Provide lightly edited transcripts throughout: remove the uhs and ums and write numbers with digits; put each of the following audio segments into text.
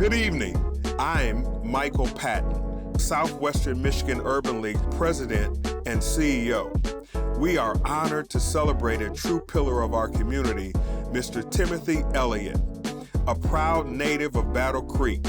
Good evening. I'm Michael Patton, Southwestern Michigan Urban League President and CEO. We are honored to celebrate a true pillar of our community, Mr. Timothy Elliott, a proud native of Battle Creek.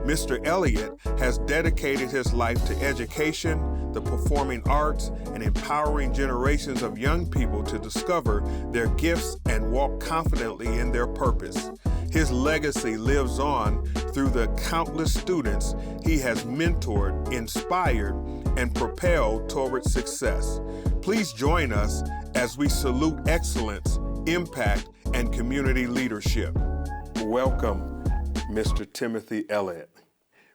Mr. Elliott has dedicated his life to education, the performing arts, and empowering generations of young people to discover their gifts and walk confidently in their purpose. His legacy lives on through the countless students he has mentored, inspired, and propelled toward success. Please join us as we salute excellence, impact, and community leadership. Welcome, Mr. Timothy Elliott.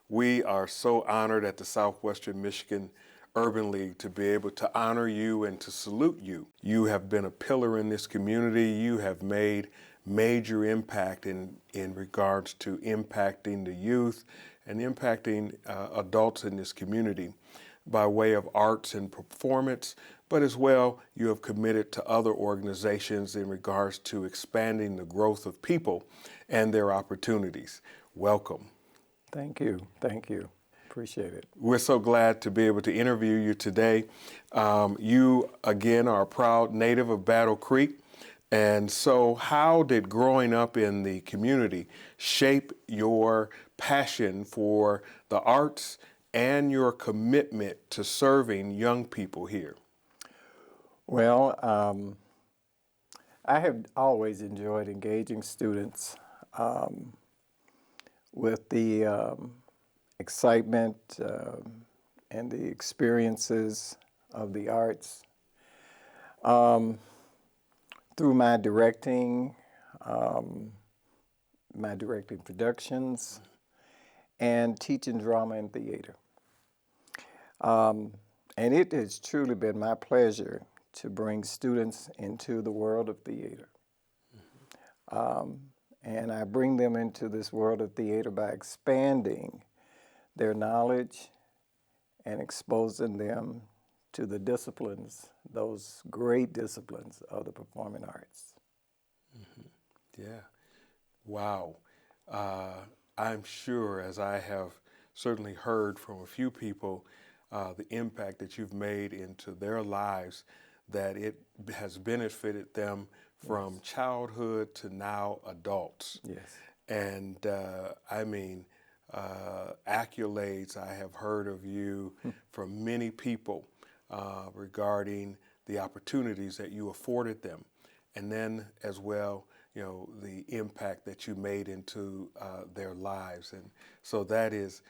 We are so honored at the Southwestern Michigan Urban League to be able to honor you and to salute you. You have been a pillar in this community. You have made major impact in regards to impacting the youth and impacting adults in this community by way of arts and performance, but as well, you have committed to other organizations in regards to expanding the growth of people and their opportunities. Welcome. Thank you. Thank you. Appreciate it. We're so glad to be able to interview you today. You, again, are a proud native of Battle Creek. And so how did growing up in the community shape your passion for the arts and your commitment to serving young people here? Well, I have always enjoyed engaging students with the excitement and the experiences of the arts. Through my directing productions, and teaching drama and theater. And it has truly been my pleasure to bring students into the world of theater. And I bring them into this world of theater by expanding their knowledge and exposing them to the disciplines, those great disciplines of the performing arts. Mm-hmm. Yeah. Wow. I'm sure, as I have certainly heard from a few people, the impact that you've made into their lives, that it has benefited them from childhood to now adults. Yes. And accolades I have heard of you from many people regarding the opportunities that you afforded them. And then as well, you know, the impact that you made into their lives. And so that is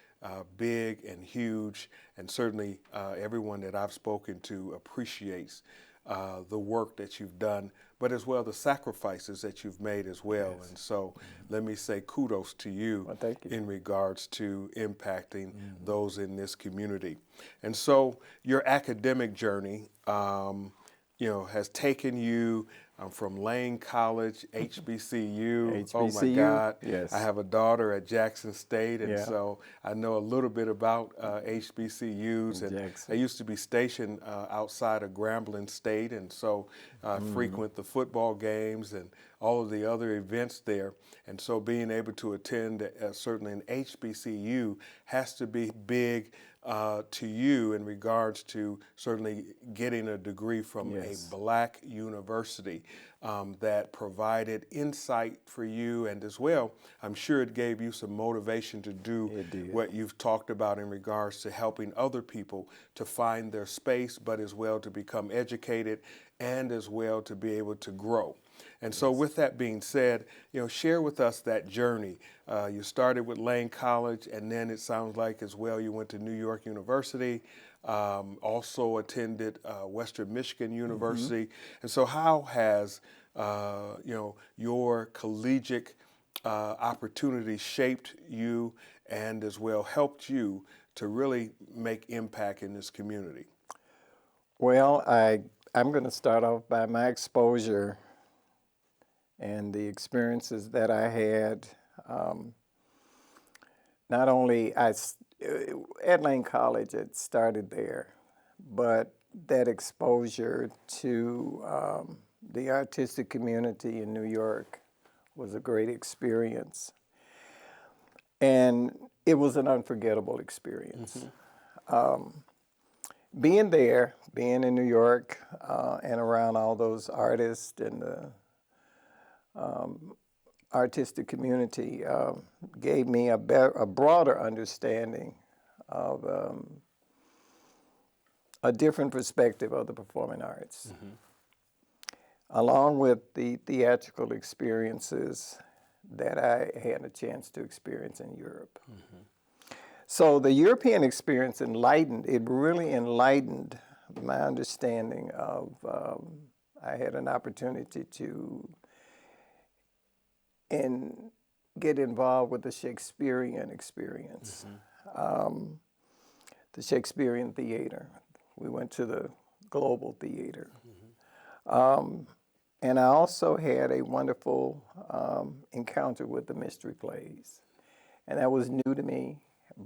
big and huge, and certainly everyone that I've spoken to appreciates the work that you've done, but as well the sacrifices that you've made as well. Yes. And so let me say kudos to you, well, thank you, in regards to impacting those in this community. And so your academic journey, has taken you from Lane College, HBCU. HBCU. Oh my God. Yes. I have a daughter at Jackson State, and so I know a little bit about HBCUs. And I used to be stationed outside of Grambling State, and so I frequent the football games and all of the other events there. And so being able to attend certainly an HBCU has to be big to you in regards to certainly getting a degree from a black university that provided insight for you, and as well, I'm sure it gave you some motivation to do what you've talked about in regards to helping other people to find their space, but as well to become educated and as well to be able to grow. And so with that being said, share with us that journey. You started with Lane College, and then it sounds like as well you went to New York University, also attended Western Michigan University. And so how has, your collegiate opportunity shaped you and as well helped you to really make impact in this community? Well, I'm going to start off by my exposure and the experiences that I had. Not only at Lane College, it started there, but that exposure to the artistic community in New York was a great experience. And it was an unforgettable experience. Being there, being in New York, and around all those artists and the artistic community gave me a broader understanding of a different perspective of the performing arts, along with the theatrical experiences that I had a chance to experience in Europe. So the European experience really enlightened my understanding of, I had an opportunity to get involved with the Shakespearean experience, the Shakespearean theater. We went to the Global Theater. And I also had a wonderful encounter with the mystery plays. And that was new to me,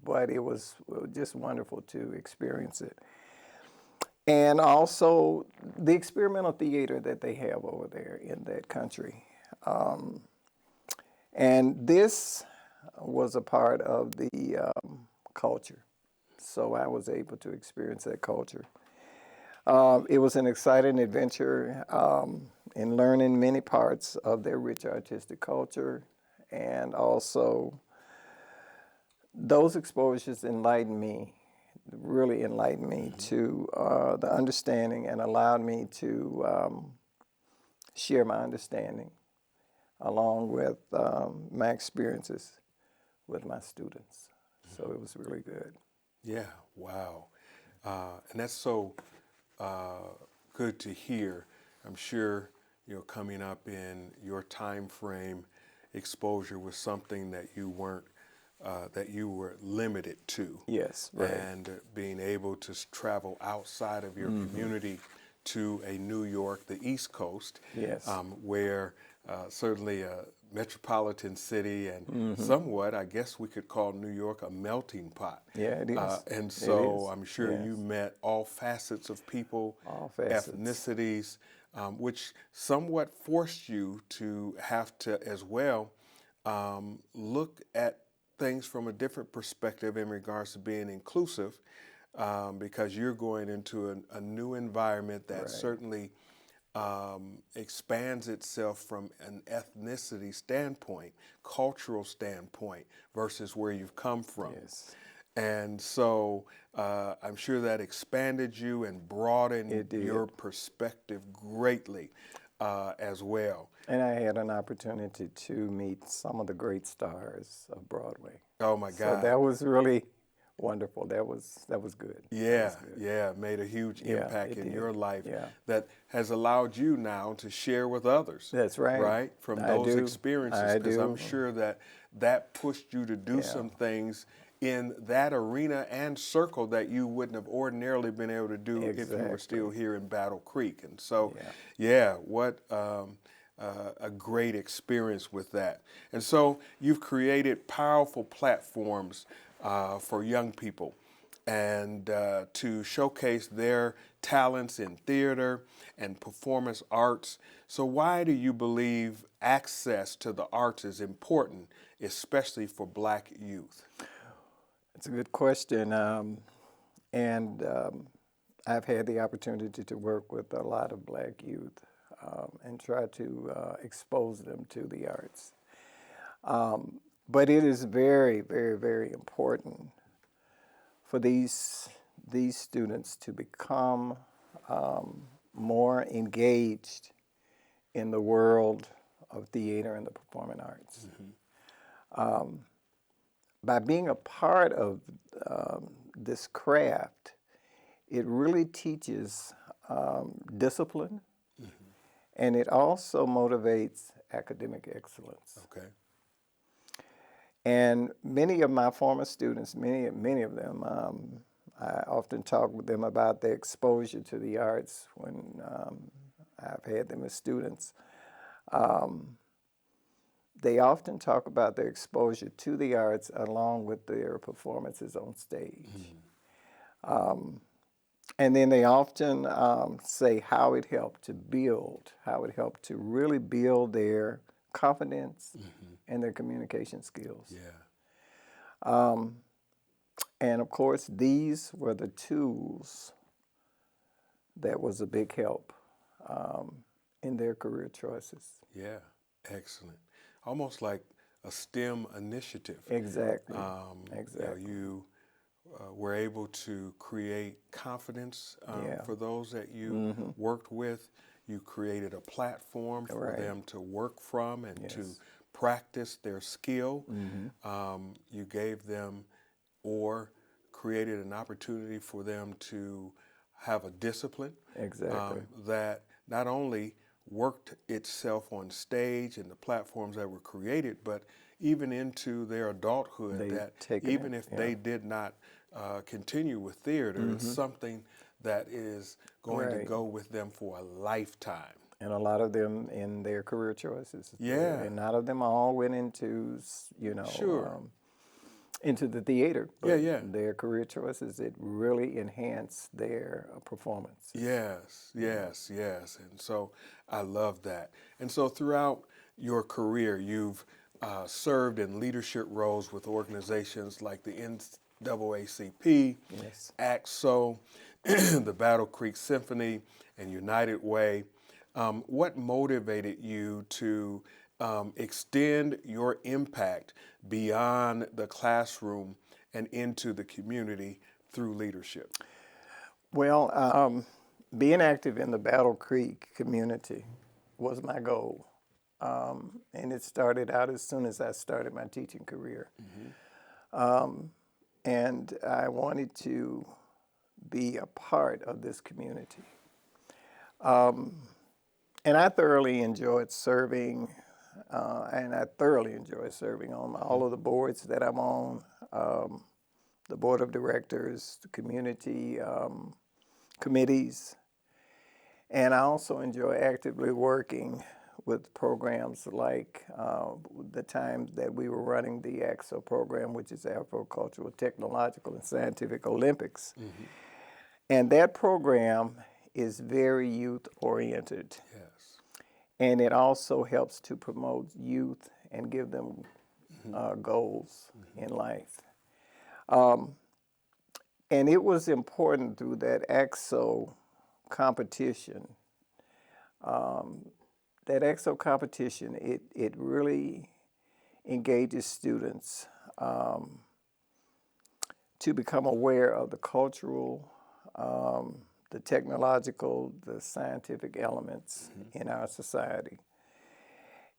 but it was just wonderful to experience it. And also the experimental theater that they have over there in that country. And this was a part of the culture. So I was able to experience that culture. It was an exciting adventure in learning many parts of their rich artistic culture, and also those exposures really enlightened me to the understanding, and allowed me to share my understanding along with my experiences with my students. So it was really good. Yeah, wow. And that's so good to hear. I'm sure, coming up in your time frame, exposure was something that you weren't, that you were limited to. Yes, right. And being able to travel outside of your community to a New York, the East Coast, Yes. Where certainly a metropolitan city and somewhat, I guess we could call New York a melting pot. Yeah, it is. And so It is. I'm sure Yes. you met all facets of people, All facets. ethnicities, which somewhat forced you to have to as well look at things from a different perspective in regards to being inclusive, because you're going into a new environment that Right. certainly expands itself from an ethnicity standpoint, cultural standpoint, versus where you've come from. Yes. And so I'm sure that expanded you and broadened your perspective greatly as well. And I had an opportunity to meet some of the great stars of Broadway. Oh my So God. that was really wonderful. That was good. Yeah, That was good. yeah, made a huge Yeah, impact it in did. your life Yeah. that has allowed you now to share with others. That's right. Right? From I those do. experiences, I because I'm do. sure that pushed you to do Yeah. some things in that arena and circle that you wouldn't have ordinarily been able to do if you were still Exactly. here in Battle Creek. And so, Yeah. what a great experience with that. And so you've created powerful platforms for young people and to showcase their talents in theater and performance arts. So why do you believe access to the arts is important, especially for Black youth? It's a good question. I've had the opportunity to work with a lot of Black youth and try to expose them to the arts. But it is very, very, very important for these students to become more engaged in the world of theater and the performing arts. By being a part of this craft, it really teaches discipline, and it also motivates academic excellence. Okay. And many of my former students, many of them, I often talk with them about their exposure to the arts when I've had them as students. They often talk about their exposure to the arts along with their performances on stage. And then they often say how it helped to really build their confidence and their communication skills. Yeah. And of course, these were the tools that was a big help in their career choices. Yeah, excellent. Almost like a STEM initiative. Exactly. Exactly. You were able to create confidence Yeah. for those that you worked with. You created a platform for Right. them to work from and to Yes. practice their skill. You gave them or created an opportunity for them to have a discipline Exactly. that not only worked itself on stage and the platforms that were created, but even into their adulthood, They've that taken even it, if yeah. they did not continue with theater, it's something that is going to Right. go with them for a lifetime. And a lot of them in their career choices. Yeah. And not of them all went into, Sure. into the theater, Yeah, but yeah. their career choices, it really enhanced their performance. Yes, yes, yes. And so I love that. And so throughout your career, you've served in leadership roles with organizations like the NAACP, Yes. AXO, the Battle Creek Symphony, and United Way. What motivated you to extend your impact beyond the classroom and into the community through leadership? Well, being active in the Battle Creek community was my goal. And it started out as soon as I started my teaching career. And I wanted to be a part of this community. And I thoroughly enjoyed serving, and I thoroughly enjoy serving on all of the boards that I'm on, the board of directors, the community committees, and I also enjoy actively working with programs like the time that we were running the AXO program, which is Agricultural, Technological, and Scientific Olympics. And that program is very youth-oriented. Yes. And it also helps to promote youth and give them goals in life. And it was important through that AXO competition. It really engages students to become aware of the cultural, the technological, the scientific elements in our society.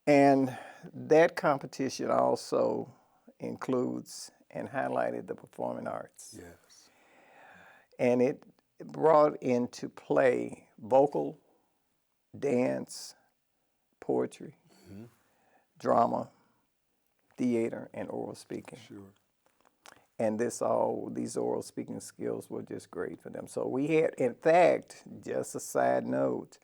And that competition also includes and highlighted the performing arts. Yes. And it brought into play vocal, dance, poetry, drama, theater, and oral speaking. Sure. And these oral speaking skills were just great for them. So we had, in fact, just a side note,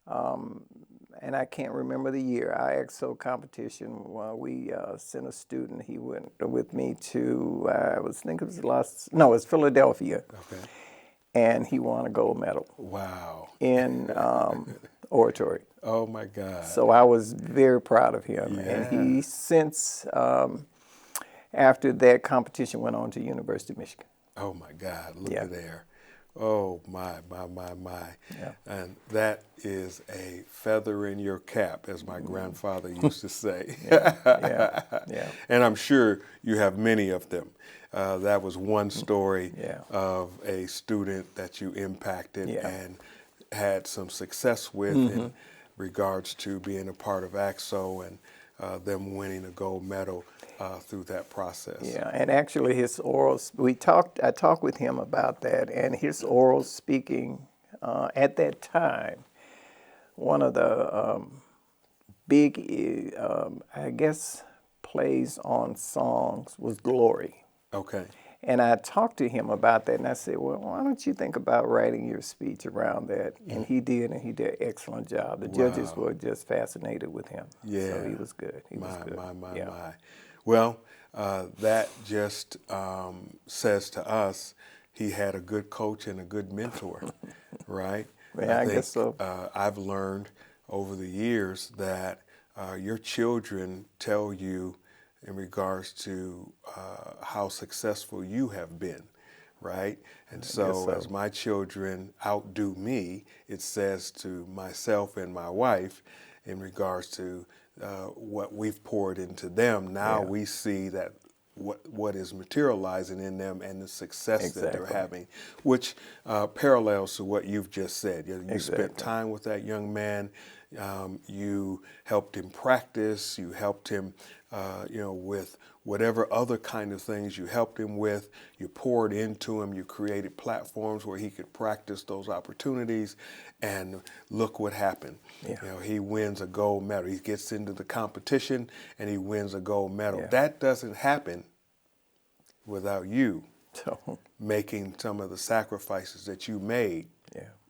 and I can't remember the year, our EXO competition, we sent a student, he went with me to, it's Philadelphia. Okay. And he won a gold medal. Wow. In oratory. Oh my God. So I was very proud of him. Yeah. And he since, after that competition, went on to University of Michigan. Oh my God, look Yeah. at there. Oh my. Yeah. And that is a feather in your cap, as my grandfather used to say. Yeah. And I'm sure you have many of them. That was one story Yeah. of a student that you impacted Yeah. and had some success with in regards to being a part of AXO and them winning a gold medal through that process. Yeah, and actually his I talked with him about that, and his oral speaking at that time, one of the big, I guess, plays on songs was Glory. Okay. And I talked to him about that, and I said, well, why don't you think about writing your speech around that? And he did, and he did an excellent job. The judges were just fascinated with him. Yeah. So he was good. He was good. My. Well, that just says to us he had a good coach and a good mentor, right? Yeah, I guess so. I've learned over the years that your children tell you in regards to how successful you have been, right? And so, as my children outdo me, it says to myself and my wife in regards to what we've poured into them. Now we see that what is materializing in them and the success that they're having, which parallels to what you've just said. You spent time with that young man. You helped him practice. You helped him, with whatever other kind of things you helped him with. You poured into him. You created platforms where he could practice those opportunities. And look what happened. He wins a gold medal. He gets into the competition and he wins a gold medal. That doesn't happen without you making some of the sacrifices that you made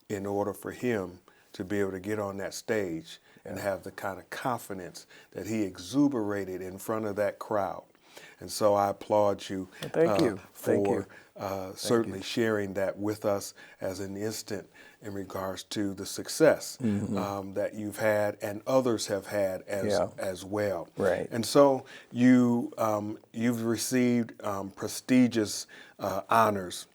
in order for him to be able to get on that stage and have the kind of confidence that he exuberated in front of that crowd. And so I applaud you for certainly sharing that with us as an instant in regards to the success that you've had and others have had as well. Right. And so you've received prestigious honors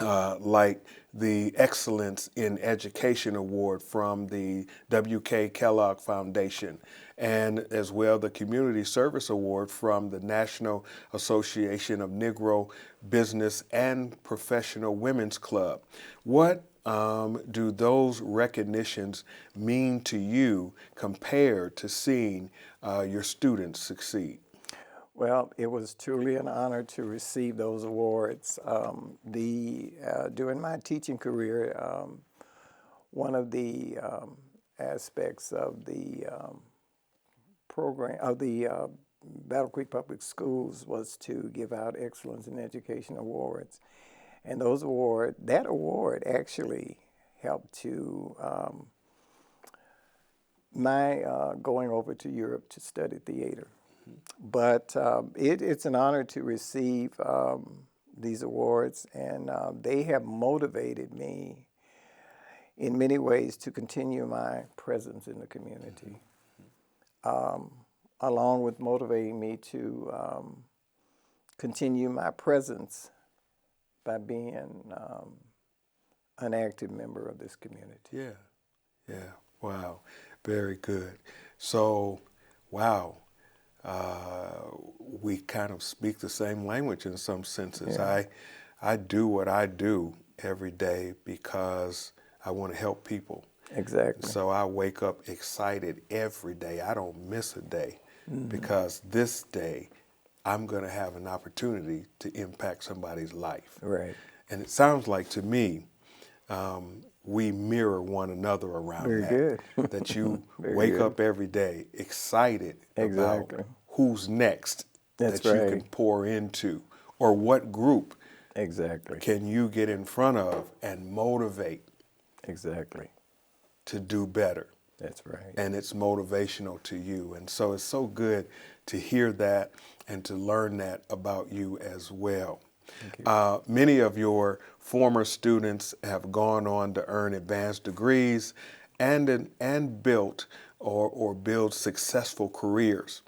like the Excellence in Education Award from the W.K. Kellogg Foundation, and as well the Community Service Award from the National Association of Negro Business and Professional Women's Club. What do those recognitions mean to you compared to seeing your students succeed? Well, it was truly an honor to receive those awards. During my teaching career, one of the aspects of the program of the Battle Creek Public Schools was to give out Excellence in Education awards, and that award actually helped to my going over to Europe to study theater. But it's an honor to receive these awards, and they have motivated me in many ways to continue my presence in the community, along with motivating me to continue my presence by being an active member of this community. Wow, very good. So, wow. We kind of speak the same language in some senses. I do what I do every day because I want to help people. Exactly. So I wake up excited every day. I don't miss a day because this day I'm going to have an opportunity to impact somebody's life. Right. And it sounds like to me we mirror one another around Very that. good. That you wake up every day excited about who's next that you can pour into, or what group can you get in front of and motivate to do better. That's right. And it's motivational to you. And so it's so good to hear that and to learn that about you as well. Many of your former students have gone on to earn advanced degrees and built or build successful careers.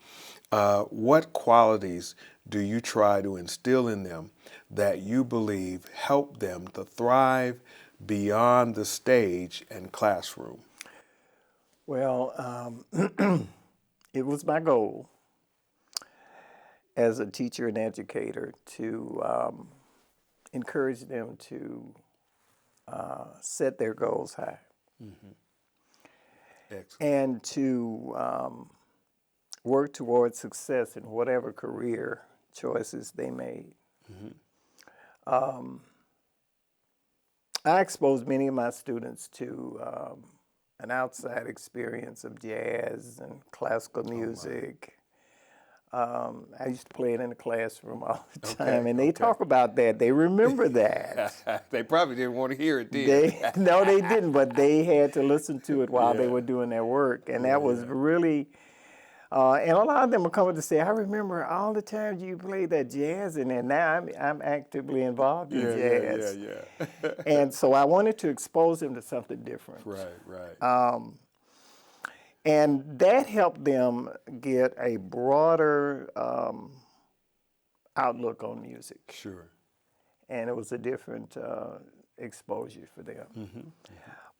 What qualities do you try to instill in them that you believe help them to thrive beyond the stage and classroom? Well, it was my goal as a teacher and educator to encourage them to set their goals high. Excellent. And to work towards success in whatever career choices they made. I exposed many of my students to an outside experience of jazz and classical music. I used to play it in the classroom all the time, and they talk about that. They remember that. They probably didn't want to hear it, did they? No, they didn't, but they had to listen to it while they were doing their work, and that was really, and a lot of them would come up to say, I remember all the times you played that jazz, and then now I'm actively involved in jazz. And so I wanted to expose them to something different. Right. And that helped them get a broader outlook on music. Sure. And it was a different exposure for them.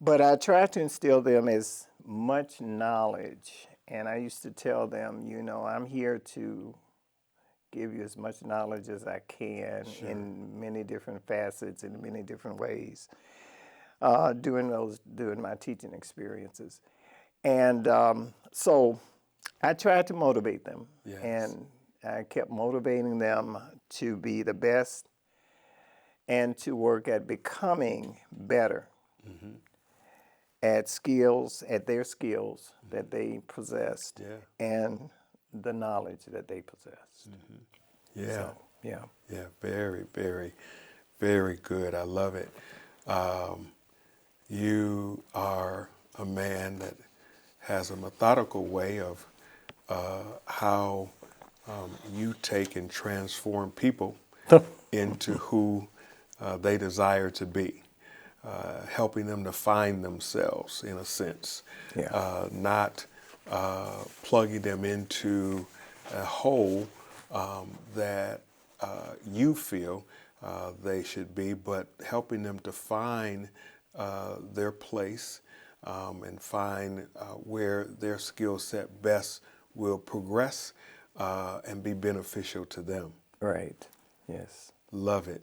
But I tried to instill them as much knowledge. And I used to tell them, you know, I'm here to give you as much knowledge as I can in many different facets, in many different ways, during my teaching experiences. And so I tried to motivate them. Yes. And I kept motivating them to be the best and to work at becoming better at their skills that they possessed and the knowledge that they possessed. Yeah. So, yeah. Yeah, very, very, very good. I love it. You are a man that has a methodical way of how you take and transform people into who they desire to be, helping them to find themselves in a sense, not plugging them into a hole that you feel they should be, but helping them to find their place and find where their skill set best will progress and be beneficial to them. Right. Yes. Love it.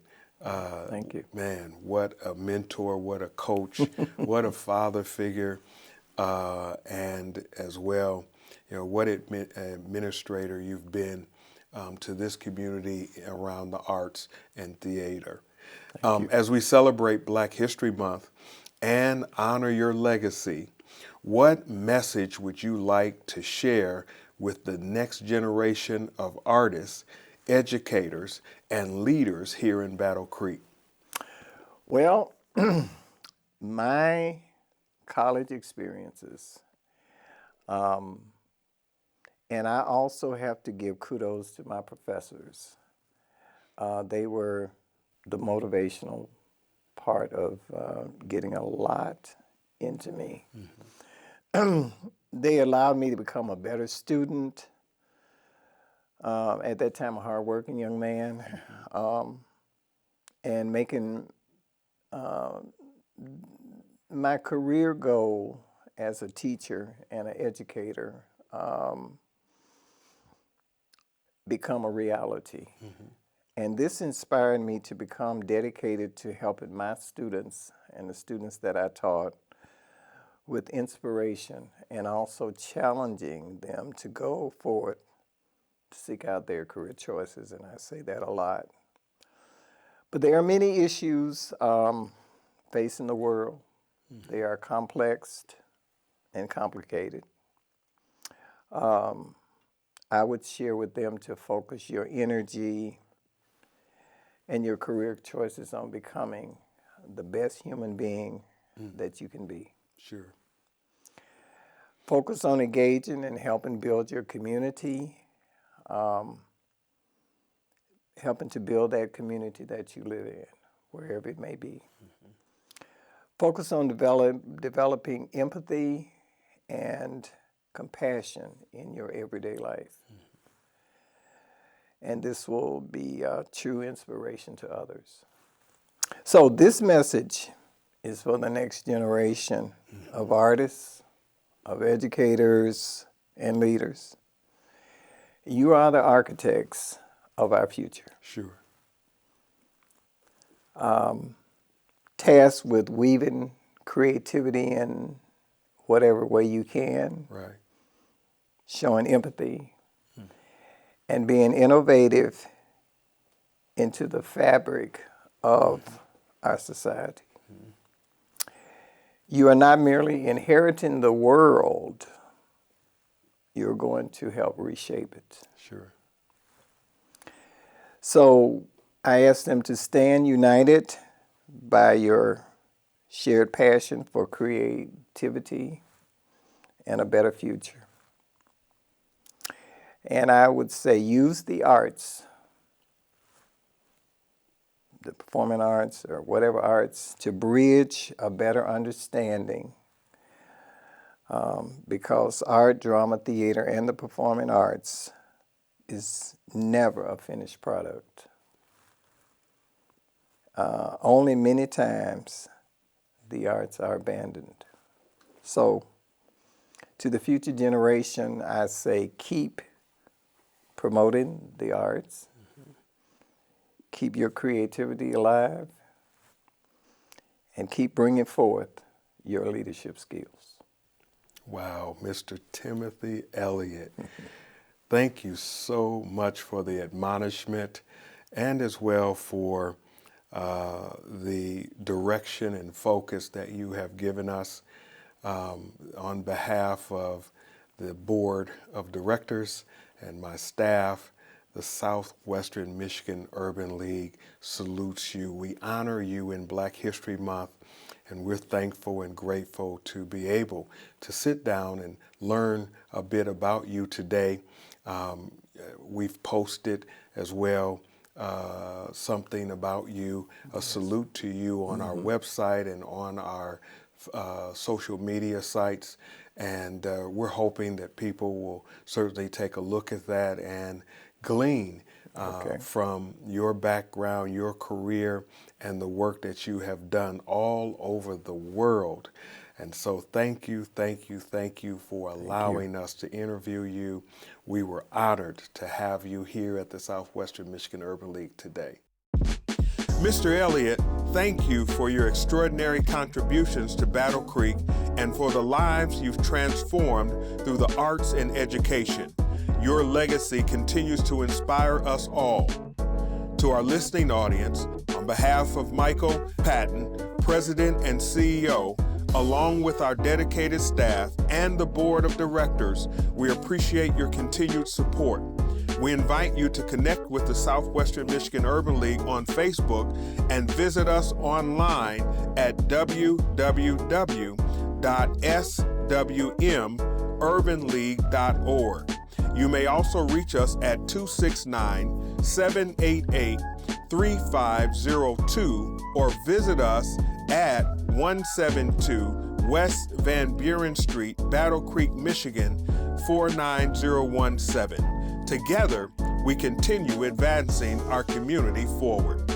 Thank you. Man, what a mentor, what a coach, what a father figure, and as well, you know, what administrator you've been to this community around the arts and theater. As we celebrate Black History Month and honor your legacy, what message would you like to share with the next generation of artists, educators, and leaders here in Battle Creek? Well, my college experiences, and I also have to give kudos to my professors. They were the motivational part of getting a lot into me. They allowed me to become a better student. At that time, a hardworking young man, and making my career goal as a teacher and an educator become a reality. And this inspired me to become dedicated to helping my students and the students that I taught with inspiration and also challenging them to go forward to seek out their career choices, and I say that a lot. But there are many issues facing the world. They are complex and complicated. I would share with them to focus your energy and your career choices on becoming the best human being that you can be. Sure. Focus on engaging and helping build your community, helping to build that community that you live in, wherever it may be. Focus on developing empathy and compassion in your everyday life. And this will be a true inspiration to others. So this message is for the next generation of artists, of educators, and leaders. You are the architects of our future. Sure. Tasked with weaving creativity in whatever way you can, Right. showing empathy, and being innovative into the fabric of our society. You are not merely inheriting the world, you're going to help reshape it. Sure. So I ask them to stand united by your shared passion for creativity and a better future. And I would say use the arts, the performing arts or whatever arts, to bridge a better understanding because art, drama, theater, and the performing arts is never a finished product. Only many times the arts are abandoned. So, to the future generation, I say keep promoting the arts, keep your creativity alive, and keep bringing forth your leadership skills. Wow, Mr. Timothy Elliott. Thank you so much for the admonishment and as well for the direction and focus that you have given us on behalf of the Board of Directors and my staff. The Southwestern Michigan Urban League salutes you. We honor you in Black History Month, and we're thankful and grateful to be able to sit down and learn a bit about you today. We've posted as well something about you, a salute to you on our website and on our social media sites. And we're hoping that people will certainly take a look at that and glean from your background, your career, and the work that you have done all over the world. And so thank you for allowing us to interview you. We were honored to have you here at the Southwestern Michigan Urban League today. Mr. Elliott, thank you for your extraordinary contributions to Battle Creek and for the lives you've transformed through the arts and education. Your legacy continues to inspire us all. To our listening audience, on behalf of Michael Patton, President and CEO, along with our dedicated staff and the Board of Directors, we appreciate your continued support. We invite you to connect with the Southwestern Michigan Urban League on Facebook and visit us online at www.swmurbanleague.org. You may also reach us at 269-788-3502 or visit us at 172 West Van Buren Street, Battle Creek, Michigan, 49017. Together, we continue advancing our community forward.